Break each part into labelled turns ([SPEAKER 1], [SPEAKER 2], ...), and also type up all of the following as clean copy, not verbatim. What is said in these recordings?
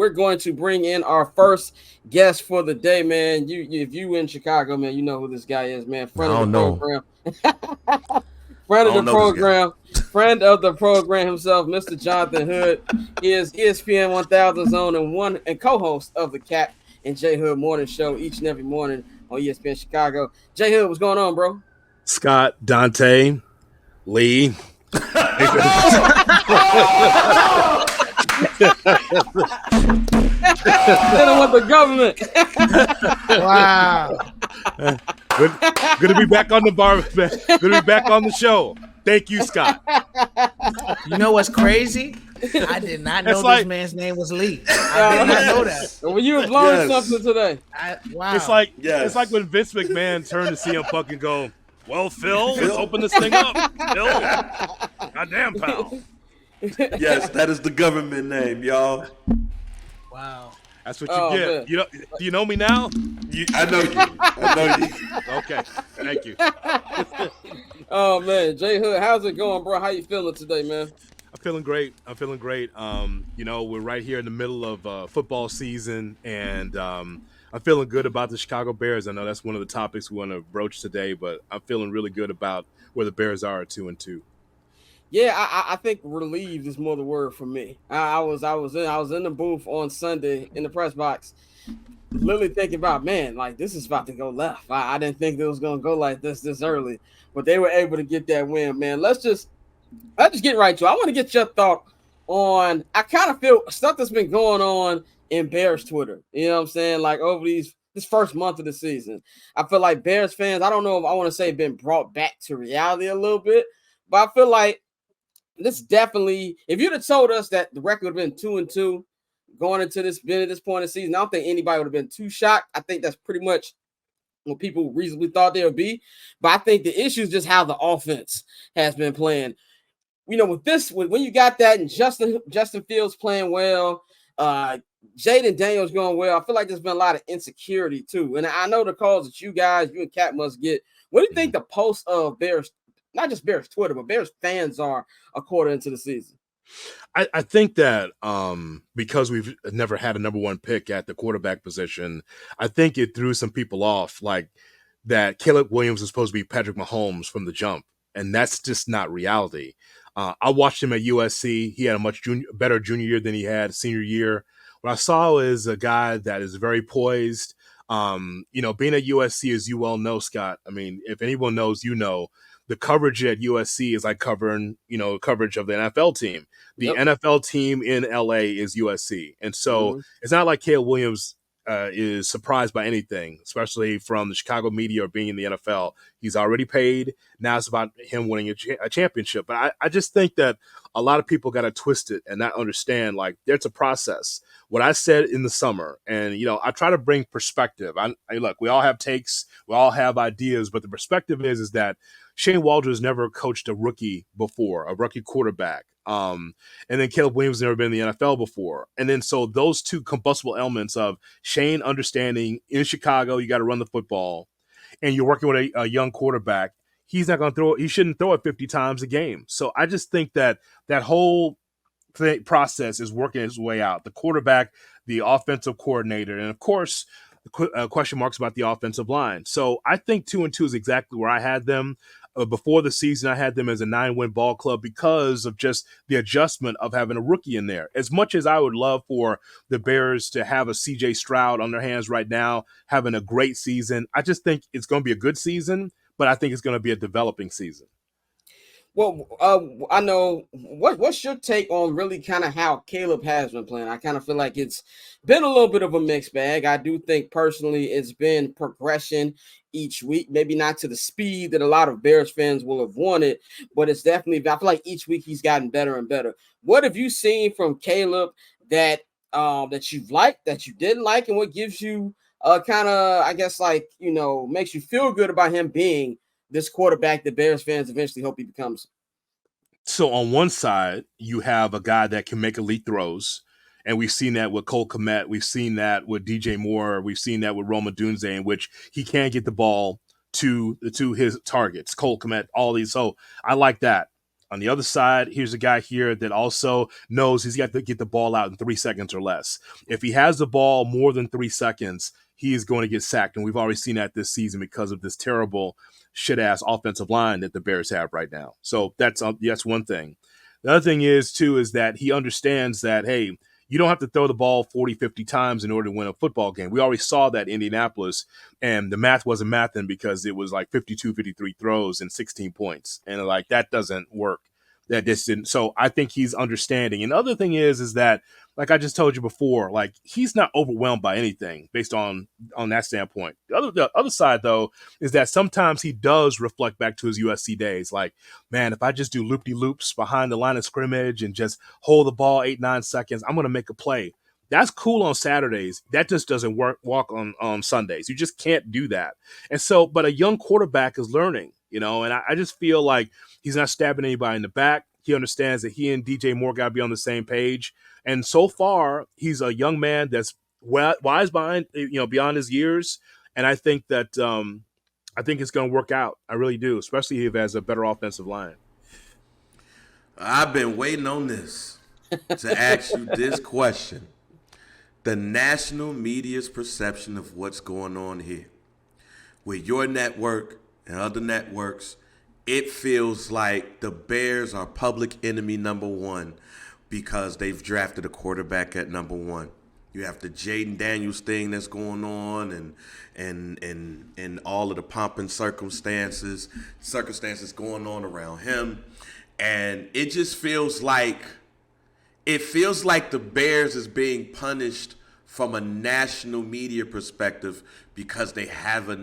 [SPEAKER 1] we're going to bring in our first guest for the day, man. If you in Chicago, man, you know who this guy is, man.
[SPEAKER 2] I
[SPEAKER 1] Friend of the
[SPEAKER 2] don't know.
[SPEAKER 1] program,
[SPEAKER 3] I
[SPEAKER 1] friend of the
[SPEAKER 3] don't know this guy.
[SPEAKER 1] program, friend of the program himself, Mr. Jonathan Hood. He is ESPN 1000's own and co-host of the Kap and J-Hood morning show each and every morning on ESPN Chicago. J-Hood, what's going on, bro?
[SPEAKER 4] Scott, Dante, Lee.
[SPEAKER 1] Dealing with the government.
[SPEAKER 2] Wow.
[SPEAKER 4] Good to be back on the bar. Good to be back on the show. Thank you, Scott.
[SPEAKER 2] You know what's crazy? I did not know this man's name was Lee. I did not know that.
[SPEAKER 1] Well, you have learned something today.
[SPEAKER 2] Wow.
[SPEAKER 4] It's like when Vince McMahon turned to CM Punk and go, "Well, Phil, let's open this thing up." Phil, goddamn, pal.
[SPEAKER 3] Yes, that is the government name, y'all.
[SPEAKER 2] Wow.
[SPEAKER 4] That's what you get. Do you know me now?
[SPEAKER 3] I know you.
[SPEAKER 4] Okay, thank you.
[SPEAKER 1] Oh man, J-Hood, how's it going, bro? How you feeling today, man?
[SPEAKER 4] I'm feeling great. We're right here in the middle of football season, and I'm feeling good about the Chicago Bears. I know that's one of the topics we want to broach today, but I'm feeling really good about where the Bears are at 2-2.
[SPEAKER 1] Yeah, I think relieved is more the word for me. I was in the booth on Sunday in the press box, literally thinking about, man, like this is about to go left. I didn't think it was gonna go like this early, but they were able to get that win, man. Let's just get right to it. I want to get your thought on. I kind of feel stuff that's been going on in Bears Twitter. You know what I'm saying? Like over this first month of the season, I feel like Bears fans. I don't know if I want to say been brought back to reality a little bit, but I feel like this definitely. If you'd have told us that the record would have been 2-2 going into this point of the season, I don't think anybody would have been too shocked. I think that's pretty much what people reasonably thought they would be. But I think the issue is just how the offense has been playing. You know, when you got that and Justin Fields playing well, Jaden Daniels going well, I feel like there's been a lot of insecurity too. And I know the calls that you and Kap must get. What do you think the post of Bears, not just Bears Twitter, but Bears fans are a quarter into the season?
[SPEAKER 4] I think that because we've never had a number one pick at the quarterback position, I think it threw some people off, like that Caleb Williams is supposed to be Patrick Mahomes from the jump, and that's just not reality. I watched him at USC. He had a much better junior year than he had senior year. What I saw is a guy that is very poised. Being at USC, as you well know, Scott, I mean, if anyone knows, the coverage at USC is like covering, coverage of the NFL team. The NFL team in LA is USC. And so it's not like Caleb Williams is surprised by anything, especially from the Chicago media or being in the NFL. He's already paid. Now it's about him winning a championship. But I just think that a lot of people got to twist it and not understand, like, there's a process. What I said in the summer, and, I try to bring perspective. Look, we all have takes. We all have ideas. But the perspective is that Shane Walders never coached a rookie before, a rookie quarterback. And then Caleb Williams never been in the NFL before. And then so those two combustible elements of Shane understanding in Chicago, you got to run the football, and you're working with a young quarterback. He's not going to throw it. He shouldn't throw it 50 times a game. So I just think that whole process is working its way out. The quarterback, the offensive coordinator, and of course, question marks about the offensive line. So I think 2-2 is exactly where I had them. Before the season, I had them as a 9-win ball club because of just the adjustment of having a rookie in there. As much as I would love for the Bears to have a C.J. Stroud on their hands right now, having a great season, I just think it's going to be a good season, but I think it's going to be a developing season.
[SPEAKER 1] Well, I know what's your take on really kind of how Caleb has been playing? I kind of feel like it's been a little bit of a mixed bag. I do think personally it's been progression each week, maybe not to the speed that a lot of Bears fans will have wanted, but it's definitely, I feel like each week he's gotten better and better. What have you seen from Caleb that you've liked, that you didn't like, and what gives you kind of, I guess, like, makes you feel good about him being this quarterback that Bears fans eventually hope he becomes?
[SPEAKER 4] So on one side, you have a guy that can make elite throws. And we've seen that with Cole Kmet. We've seen that with DJ Moore. We've seen that with Roma Dunze, in which he can get the ball to his targets. Cole Kmet, all these. So I like that. On the other side, here's a guy here that also knows he's got to get the ball out in 3 seconds or less. If he has the ball more than 3 seconds, he is going to get sacked. And we've already seen that this season because of this terrible shit-ass offensive line that the Bears have right now. So that's one thing. The other thing is that he understands that, hey, you don't have to throw the ball 40, 50 times in order to win a football game. We already saw that in Indianapolis, and the math wasn't mathing because it was like 52, 53 throws and 16 points. And like, that doesn't work. That just didn't. So I think he's understanding. And the other thing is that, like I just told you before, like, he's not overwhelmed by anything based on that standpoint. The other side, though, is that sometimes he does reflect back to his USC days. Like, man, if I just do loop-de-loops behind the line of scrimmage and just hold the ball 8-9 seconds, I'm going to make a play. That's cool on Saturdays. That just doesn't walk on Sundays. You just can't do that. And so, but a young quarterback is learning, and I just feel like he's not stabbing anybody in the back. He understands that he and DJ Moore got to be on the same page. And so far, he's a young man that's wise beyond his years. And I think that I think it's going to work out. I really do, especially if he has a better offensive line.
[SPEAKER 3] I've been waiting on this to ask you this question. The national media's perception of what's going on here. With your network and other networks, it feels like the Bears are public enemy number one because they've drafted a quarterback at number one. You have the Jaden Daniels thing that's going on and all of the pomp and circumstances going on around him. And it just feels like the Bears is being punished from a national media perspective because they have a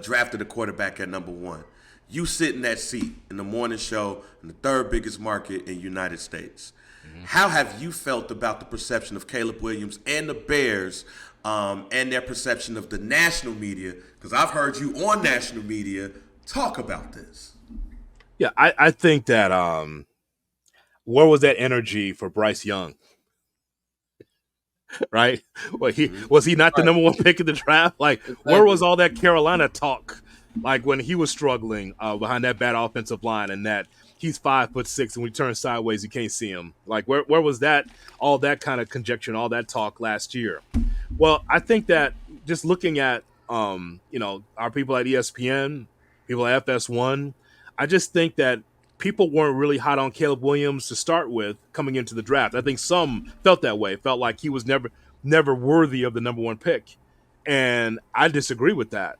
[SPEAKER 3] drafted a quarterback at number one. You sit in that seat in the morning show in the third biggest market in the United States. Mm-hmm. How have you felt about the perception of Caleb Williams and the Bears and their perception of the national media? Because I've heard you on national media talk about this.
[SPEAKER 4] Yeah, I think that where was that energy for Bryce Young? Right? Well, was he not the number one pick in the draft? Like, where was all that Carolina talk? Like when he was struggling behind that bad offensive line, and that he's 5'6", and when he turns sideways, you can't see him. Like, where was that? All that kind of conjecture and all that talk last year. Well, I think that just looking at our people at ESPN, people at FS1, I just think that people weren't really hot on Caleb Williams to start with coming into the draft. I think some felt that way, felt like he was never worthy of the number one pick. And I disagree with that.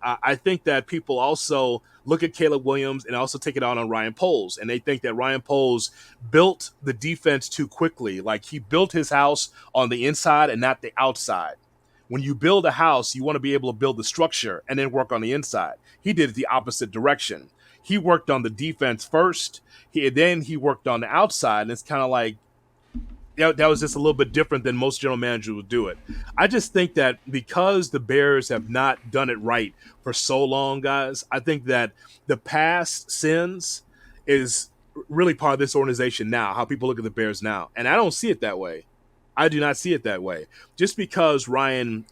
[SPEAKER 4] I think that people also look at Caleb Williams and also take it out on Ryan Poles. And they think that Ryan Poles built the defense too quickly. Like, he built his house on the inside and not the outside. When you build a house, you want to be able to build the structure and then work on the inside. He did it the opposite direction. He worked on the defense first. Then he worked on the outside. And it's kind of like, that was just a little bit different than most general managers would do it. I just think that because the Bears have not done it right for so long, guys, I think that the past sins is really part of this organization now, how people look at the Bears now. And I don't see it that way. I do not see it that way. Just because Ryan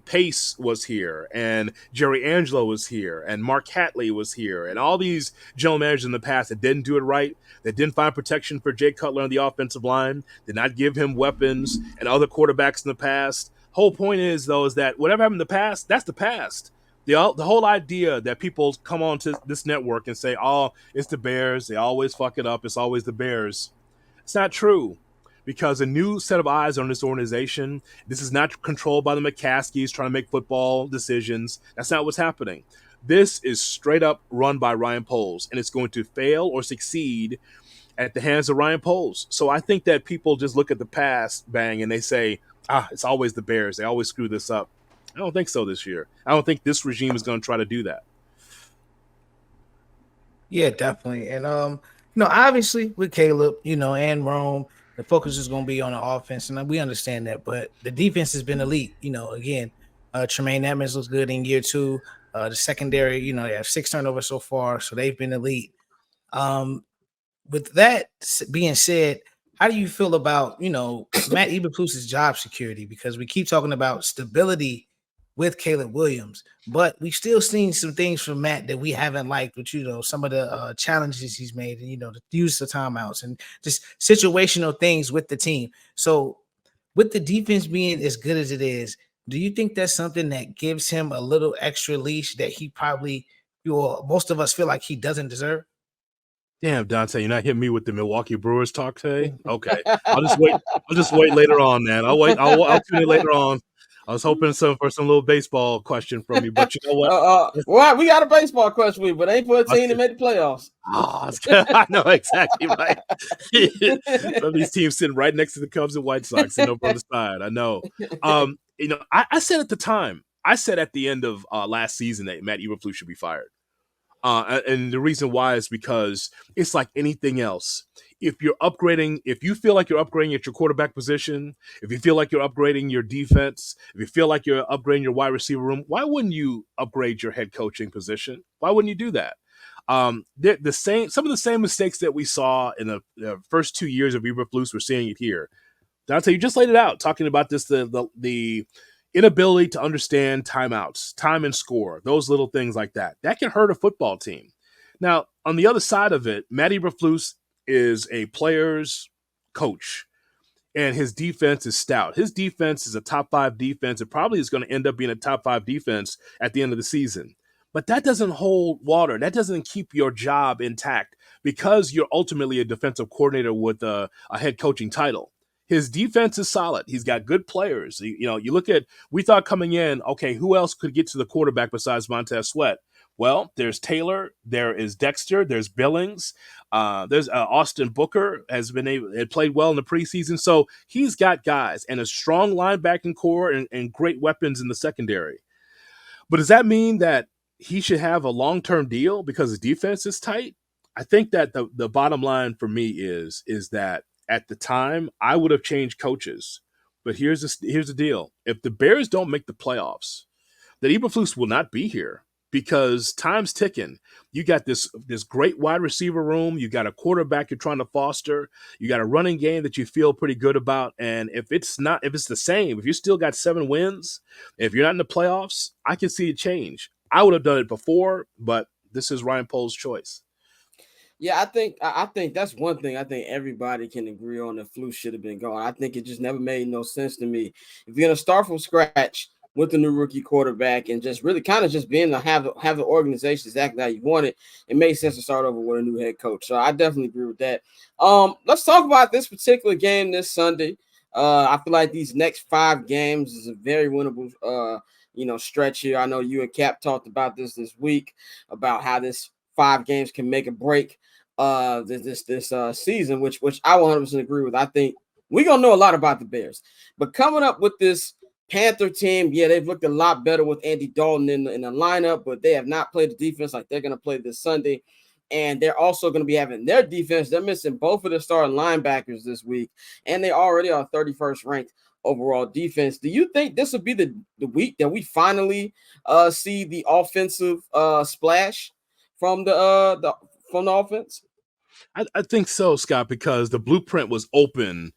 [SPEAKER 4] Pace was here and Jerry Angelo was here and Mark Hatley was here and all these general managers in the past that didn't do it right, that didn't find protection for Jay Cutler on the offensive line, did not give him weapons and other quarterbacks in the past. Whole point is, though, is that whatever happened in the past, that's the past. The whole idea that people come on to this network and say, oh, it's the Bears, they always fuck it up, it's always the Bears. It's not true. Because a new set of eyes on this organization, this is not controlled by the McCaskies trying to make football decisions. That's not what's happening. This is straight up run by Ryan Poles, and it's going to fail or succeed at the hands of Ryan Poles. So I think that people just look at the past, bang, and they say, it's always the Bears. They always screw this up. I don't think so this year. I don't think this regime is going to try to do that.
[SPEAKER 2] Yeah, definitely. And, obviously with Caleb, and Rome, the focus is going to be on the offense, and we understand that. But the defense has been elite. Again, Tremaine Edmonds looks good in year 2. The secondary, they have 6 turnovers so far, so they've been elite. With that being said, how do you feel about, Matt Eberflus's job security? Because we keep talking about stability with Caleb Williams. But we've still seen some things from Matt that we haven't liked, with, some of the challenges he's made, and, the use of timeouts and just situational things with the team. So with the defense being as good as it is, do you think that's something that gives him a little extra leash that he probably, most of us feel like he doesn't deserve?
[SPEAKER 4] Damn, Dante, you're not hitting me with the Milwaukee Brewers talk today? Okay. I'll just wait. I'll just wait later on, man. I'll wait. I'll tune in later on. I was hoping for some little baseball question from you, but you know what?
[SPEAKER 1] Well, we got a baseball question for you, but ain't for a team that made the playoffs.
[SPEAKER 4] Oh, I know exactly right. Some of these teams sitting right next to the Cubs and White Sox and over on the side. I know. I said at the time, I said at the end of last season that Matt Eberflus should be fired. And the reason why is because it's like anything else. If you're upgrading, if you feel like you're upgrading at your quarterback position, if you feel like you're upgrading your defense, if you feel like you're upgrading your wide receiver room, why wouldn't you upgrade your head coaching position? Why wouldn't you do that? Some of the same mistakes that we saw in the first 2 years of Eberflus, we're seeing it here. Dante, you just laid it out, talking about this, the inability to understand timeouts, time and score, those little things like that. That can hurt a football team. Now, on the other side of it, Matt Eberflus is a player's coach, and his defense is stout. His defense is a top 5 defense. It probably is going to end up being a top 5 defense at the end of the season. But that doesn't hold water. That doesn't keep your job intact because you're ultimately a defensive coordinator with a head coaching title. His defense is solid. He's got good players. You look at, we thought coming in, okay, who else could get to the quarterback besides Montez Sweat? Well, there's Taylor, there is Dexter, there's Billings, there's Austin Booker had played well in the preseason. So he's got guys and a strong linebacking core and great weapons in the secondary. But does that mean that he should have a long-term deal because his defense is tight? I think that the bottom line for me is that at the time, I would have changed coaches. But here's the deal. If the Bears don't make the playoffs, then Eberflus will not be here because time's ticking. You got this great wide receiver room. You got a quarterback you're trying to foster. You got a running game that you feel pretty good about. And if it's the same, if you still got 7 wins, if you're not in the playoffs, I can see a change. I would have done it before, but this is Ryan Pohl's choice.
[SPEAKER 1] Yeah, I think that's one thing I think everybody can agree on that Flus should have been gone. I think it just never made no sense to me. If you're gonna start from scratch with the new rookie quarterback and just really kind of just being to have the organization exactly how you want it, it makes sense to start over with a new head coach. So I definitely agree with that. Let's talk about this particular game this Sunday. I feel like these next 5 games is a very winnable stretch here. I know you and Kap talked about this week about how this 5 games can make a break this season, which I 100% agree with. I think we're gonna know a lot about the Bears, but coming up with this Panther team, yeah, they've looked a lot better with Andy Dalton in the lineup, but they have not played the defense like they're gonna play this Sunday. And they're also going to be having their defense. They're missing both of their starting linebackers this week, and they already are 31st ranked overall defense. Do you think this will be the week that we finally see the offensive splash from the offense?
[SPEAKER 4] I think so, Scott, because the blueprint was open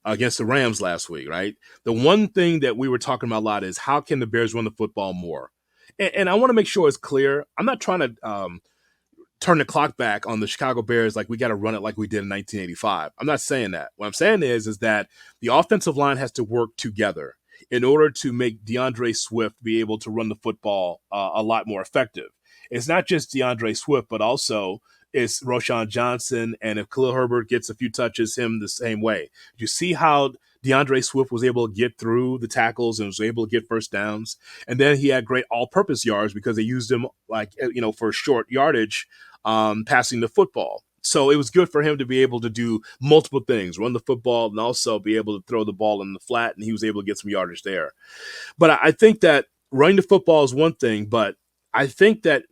[SPEAKER 4] against the Rams last week, right? The one thing that we were talking about a lot is how can the Bears run the football more? And I want to make sure it's clear. I'm not trying to turn the clock back on the Chicago Bears like we got to run it like we did in 1985. I'm not saying that. What I'm saying is that the offensive line has to work together in order to make DeAndre Swift be able to run the football a lot more effective. It's not just DeAndre Swift, but also it's Roshan Johnson, and if Khalil Herbert gets a few touches, him the same way. You see how DeAndre Swift was able to get through the tackles and was able to get first downs, and then he had great all-purpose yards because they used him for short yardage, passing the football. So it was good for him to be able to do multiple things, run the football and also be able to throw the ball in the flat, and he was able to get some yardage there. But I think that running the football is one thing, but I think that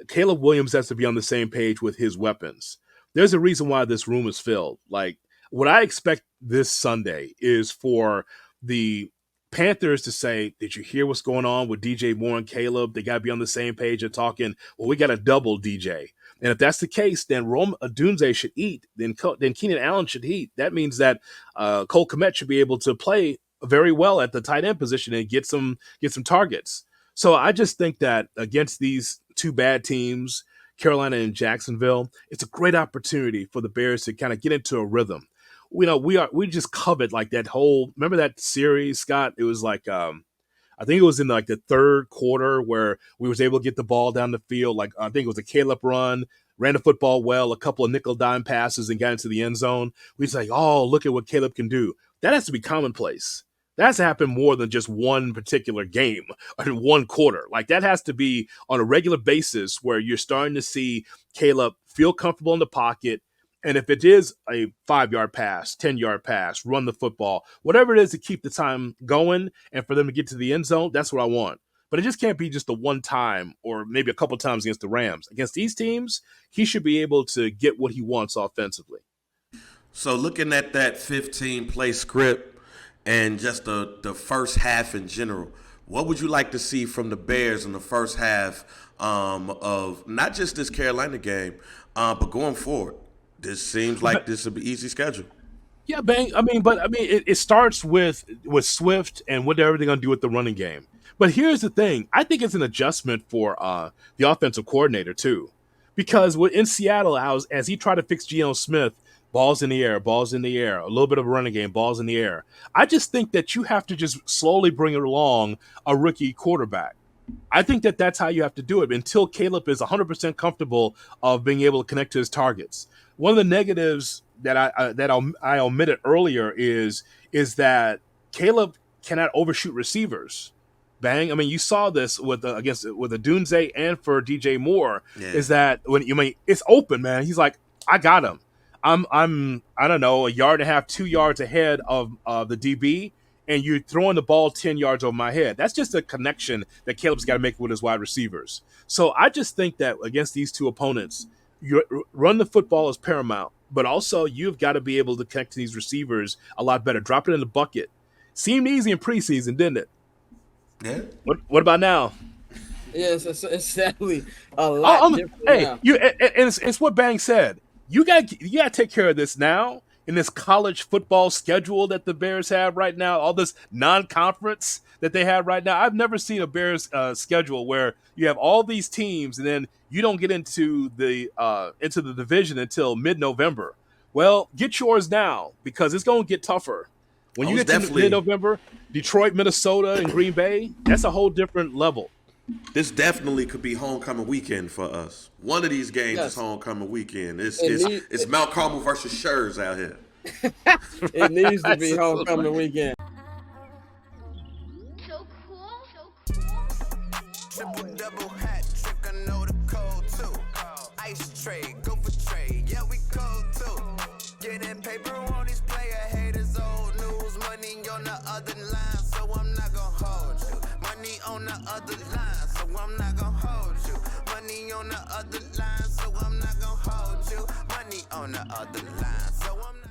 [SPEAKER 4] Caleb Williams has to be on the same page with his weapons. There's a reason why this room is filled. Like, what I expect this Sunday is for the Panthers to say, did you hear what's going on with DJ Moore and Caleb? They got to be on the same page and talking, well, we got to double DJ. And if that's the case, then Rome Odunze should eat. Then Keenan Allen should eat. That means that Cole Kmet should be able to play very well at the tight end position and get some targets. So I just think that against these two bad teams, Carolina and Jacksonville, it's a great opportunity for the Bears to kind of get into a rhythm. We just covered like that whole, remember that series, Scott? It was like I think it was in like the third quarter where we was able to get the ball down the field. Like I think it was a Caleb run, ran the football well, a couple of nickel dime passes, and got into the end zone. We was like, oh, look at what Caleb can do. That has to be commonplace. That has to happen more than just one particular game or one quarter. Like that has to be on a regular basis where you're starting to see Caleb feel comfortable in the pocket. And if it is a 5-yard pass, 10-yard pass, run the football, whatever it is to keep the time going and for them to get to the end zone, that's what I want. But it just can't be just the one time or maybe a couple times against the Rams. Against these teams, he should be able to get what he wants offensively.
[SPEAKER 3] So looking at that 15-play script and just the first half in general, what would you like to see from the Bears in the first half of not just this Carolina game, but going forward? This seems like this will be easy schedule.
[SPEAKER 4] Yeah, Bang. It starts with Swift and whatever they're going to do with the running game. But here's the thing. I think it's an adjustment for the offensive coordinator, too. Because in Seattle, as he tried to fix Geno Smith, balls in the air, a little bit of a running game, balls in the air. I just think that you have to just slowly bring along a rookie quarterback. I think that that's how you have to do it until Caleb is 100% comfortable of being able to connect to his targets. One of the negatives that I omitted earlier is that Caleb cannot overshoot receivers. Bang! I mean, you saw this with Adunze and for DJ Moore. Yeah. Is that it's open, man? He's like, I got him. I don't know, a yard and a half, 2 yards ahead of the DB, and you're throwing the ball 10 yards over my head. That's just a connection that Caleb's got to make with his wide receivers. So I just think that against these two opponents, you run the football is paramount, but also you've got to be able to connect to these receivers a lot better. Drop it in the bucket. Seemed easy in preseason, didn't it?
[SPEAKER 3] Yeah.
[SPEAKER 4] What about now?
[SPEAKER 1] Yes, it's definitely a lot different now.
[SPEAKER 4] It's what Bang said. You got to take care of this now in this college football schedule that the Bears have right now, all this non-conference that they have right now. I've never seen a Bears schedule where you have all these teams and then you don't get into the division until mid-November. Well, get yours now because it's going to get tougher. When you get to mid-November, Detroit, Minnesota, and Green Bay, that's a whole different level.
[SPEAKER 3] This definitely could be homecoming weekend for us. One of these games is homecoming weekend. It's Mount Carmel versus Schurz out here.
[SPEAKER 1] It needs to be homecoming weekend.
[SPEAKER 5] So cool. Triple double hat trick, I know the code too. Ice trade, go for trade, yeah we cold too. Getting paper on these player haters, old news, money on the other line, so I'm not gonna hold you. Money on the other line, so I'm not gonna hold you. Money on the other line, so I'm not gonna hold you. Money on the other line, so I'm not